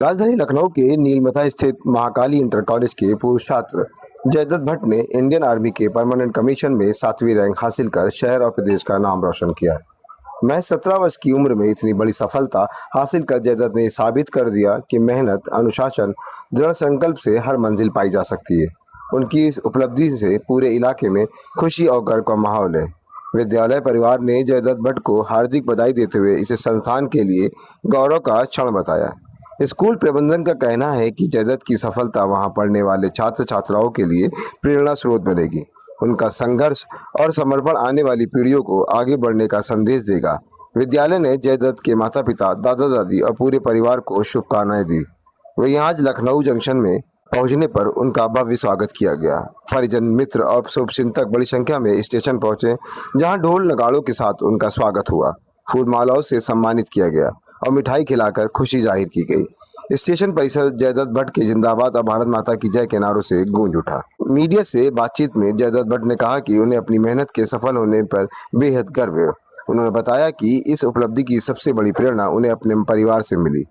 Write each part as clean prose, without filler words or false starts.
राजधानी लखनऊ के नीलमता स्थित महाकाली इंटर कॉलेज के पूर्व छात्र जयदत्त भट्ट ने इंडियन आर्मी के परमानेंट कमीशन में 7वीं रैंक हासिल कर शहर और प्रदेश का नाम रोशन किया है। महज 17 वर्ष की उम्र में इतनी बड़ी सफलता हासिल कर जयदत्त ने साबित कर दिया कि मेहनत, अनुशासन, दृढ़ संकल्प से हर मंजिल पाई जा सकती है। उनकी इस उपलब्धि से पूरे इलाके में खुशी और गर्व का माहौल है। विद्यालय परिवार ने जयदत्त भट्ट को हार्दिक बधाई देते हुए इसे संस्थान के लिए गौरव का क्षण बताया। स्कूल प्रबंधन का कहना है कि जयदत्त की सफलता वहां पढ़ने वाले छात्र छात्राओं के लिए प्रेरणा स्रोत बनेगी। उनका संघर्ष और समर्पण आने वाली पीढ़ियों को आगे बढ़ने का संदेश देगा। विद्यालय ने जयदत्त के माता पिता, दादा दादी और पूरे परिवार को शुभकामनाएं दी। वहीं आज लखनऊ जंक्शन में पहुंचने पर उनका भव्य स्वागत किया गया। परिजन, मित्र और शुभचिंतक बड़ी संख्या में स्टेशन पहुंचे, जहां ढोल नगाड़ों के साथ उनका स्वागत हुआ। फूल मालाओं से सम्मानित किया गया और मिठाई खिलाकर खुशी जाहिर की गई। स्टेशन परिसर जयदत्त भट्ट के जिंदाबाद और भारत माता की जय के नारों से गूंज उठा। मीडिया से बातचीत में जयदत्त भट्ट ने कहा कि उन्हें अपनी मेहनत के सफल होने पर बेहद गर्व है। उन्होंने बताया कि इस उपलब्धि की सबसे बड़ी प्रेरणा उन्हें अपने परिवार से मिली।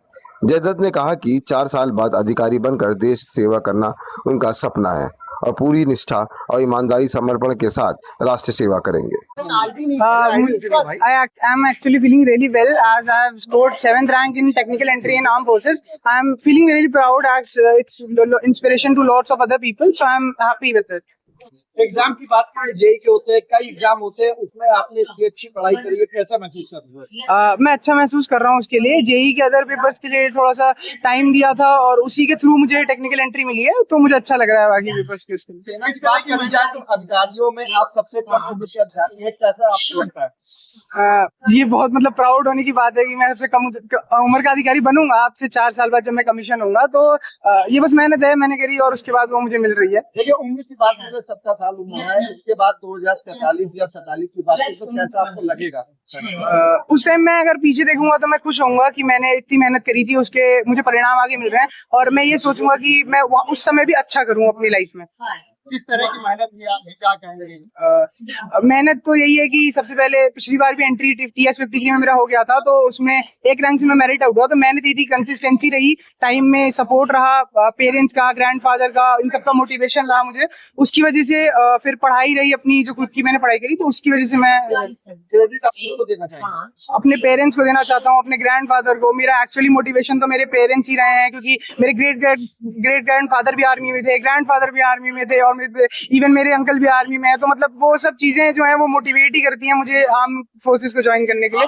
जयदत्त ने कहा कि 4 साल बाद अधिकारी बनकर देश सेवा करना उनका सपना है और पूरी निष्ठा और ईमानदारी समर्पण के साथ राष्ट्र सेवा करेंगे। I am actually feeling really well as I have scored 7th rank in technical entry in armed forces. I am feeling very proud as it's inspiration to lots of other people, so I am happy with it. Exam की बात करें, JEE के होते हैं, कई exam होते हैं, उसमें आपने इतनी अच्छी पढ़ाई करी है, कैसा महसूस कर रहे हैं? मैं अच्छा महसूस कर रहा हूँ उसके लिए। जेई के अदर पेपर्स के लिए थोड़ा सा टाइम दिया था और उसी के थ्रू मुझे टेक्निकल एंट्री मिली है, तो मुझे अच्छा लग रहा है बाकी पेपर्स के उसके लिए। सेना की बात करी जाए तो अधिकारियों में आप सबसे कम उम्र के अधिकारी हैं, कैसा आपको लगता है? ये बहुत प्राउड होने की बात है कि मैं सबसे कम उम्र का अधिकारी बनूंगा। आपसे 4 साल बाद जब मैं कमीशन होऊंगा, तो ये बस मेहनत है, मैंने करी और उसके बाद वो मुझे मिल रही है। देखिए, उम्र की बात करें, 17 साल उम्र है, उसके बाद 2043 या 47 की बात करें तो कैसा आपको लगेगा? उस टाइम मैं अगर पीछे देखूंगा तो मैं खुश होऊंगा कि मैंने इतनी मेहनत करी थी, उसके मुझे परिणाम आगे मिल रहे हैं और मैं ये सोचूंगा कि मैं उस समय भी अच्छा करूं अपनी लाइफ में। किस तरह की मेहनत की, आप क्या कहेंगे? मेहनत तो यही है कि सबसे पहले पिछली बार भी एंट्री TS 53 में मेरा हो गया था, तो उसमें 1 रैंक से मैं मेरिट आउट हुआ। तो मेहनत ये थी, कंसिस्टेंसी रही, टाइम में सपोर्ट रहा, पेरेंट्स का, ग्रैंडफादर का, इन सबका मोटिवेशन रहा मुझे। उसकी वजह से फिर पढ़ाई रही अपनी, जो खुद की मैंने पढ़ाई करी, तो उसकी वजह से मैं देना चाहिए अपने पेरेंट्स को देना चाहता हूँ, अपने ग्रैंडफादर को। मेरा एक्चुअली मोटिवेशन तो मेरे पेरेंट्स ही रहे हैं, क्योंकि मेरे ग्रेट ग्रैंडफादर भी आर्मी में थे, ग्रैंडफादर भी आर्मी में थे और इवन मेरे अंकल भी आर्मी में है। तो वो सब चीजें जो है वो मोटिवेट ही करती हैं मुझे आर्म फोर्सेस को ज्वाइन करने के लिए।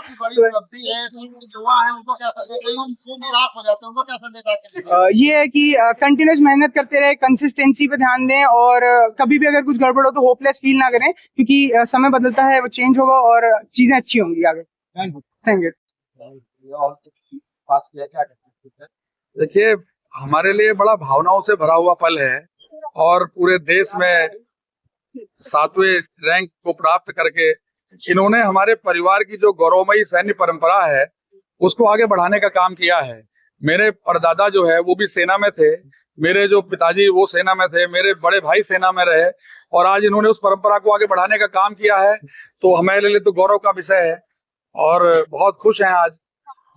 ये है कि कंटिन्यूस मेहनत करते रहे, कंसिस्टेंसी पे ध्यान दें और कभी भी अगर कुछ गड़बड़ हो तो होपलेस फील ना करें, क्योंकि समय बदलता है, वो चेंज होगा और चीजें अच्छी होंगी आगे। Thank you. देखिए, हमारे लिए बड़ा भावनाओं से भरा हुआ पल है और पूरे देश में 7वें रैंक को प्राप्त करके इन्होंने हमारे परिवार की जो गौरवमयी सैन्य परंपरा है उसको आगे बढ़ाने का काम किया है। मेरे परदादा जो है वो भी सेना में थे, मेरे जो पिताजी वो सेना में थे, मेरे बड़े भाई सेना में रहे और आज इन्होंने उस परंपरा को आगे बढ़ाने का काम किया है। तो हमारे लिए तो गौरव का विषय है और बहुत खुश हैं। आज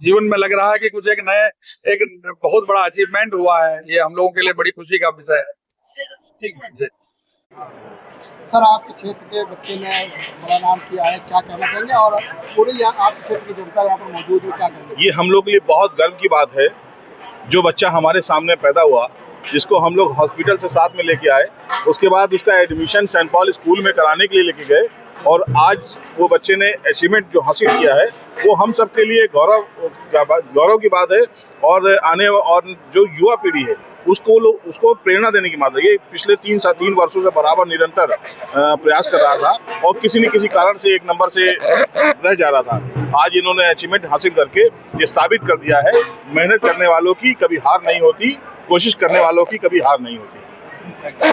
जीवन में लग रहा है कि कुछ एक बहुत बड़ा अचीवमेंट हुआ है। ये हम लोगों के लिए बड़ी खुशी का विषय है। ठीक है सर, आपके क्षेत्र के बच्चे ने बड़ा नाम किया है, क्या कहना चाहेंगे? और पूरी आपके क्षेत्र की जनता यहाँ पर मौजूद है, क्या कहेंगे? ये हम लोग के लिए बहुत गर्व की बात है। जो बच्चा हमारे सामने पैदा हुआ, जिसको हम लोग हॉस्पिटल से साथ में लेके आए, उसके बाद उसका एडमिशन सेंट पॉल स्कूल में कराने के लिए लेके गए और आज वो बच्चे ने अचीवमेंट जो हासिल किया है वो हम सब के लिए गौरव की बात है। और आने और जो युवा पीढ़ी है उसको प्रेरणा देने की बात है। ये पिछले 3 वर्षों से बराबर निरंतर प्रयास कर रहा था और किसी न किसी कारण से 1 नंबर से रह जा रहा था। आज इन्होंने अचीवमेंट हासिल करके ये साबित कर दिया है, मेहनत करने वालों की कभी हार नहीं होती, कोशिश करने वालों की कभी हार नहीं होती।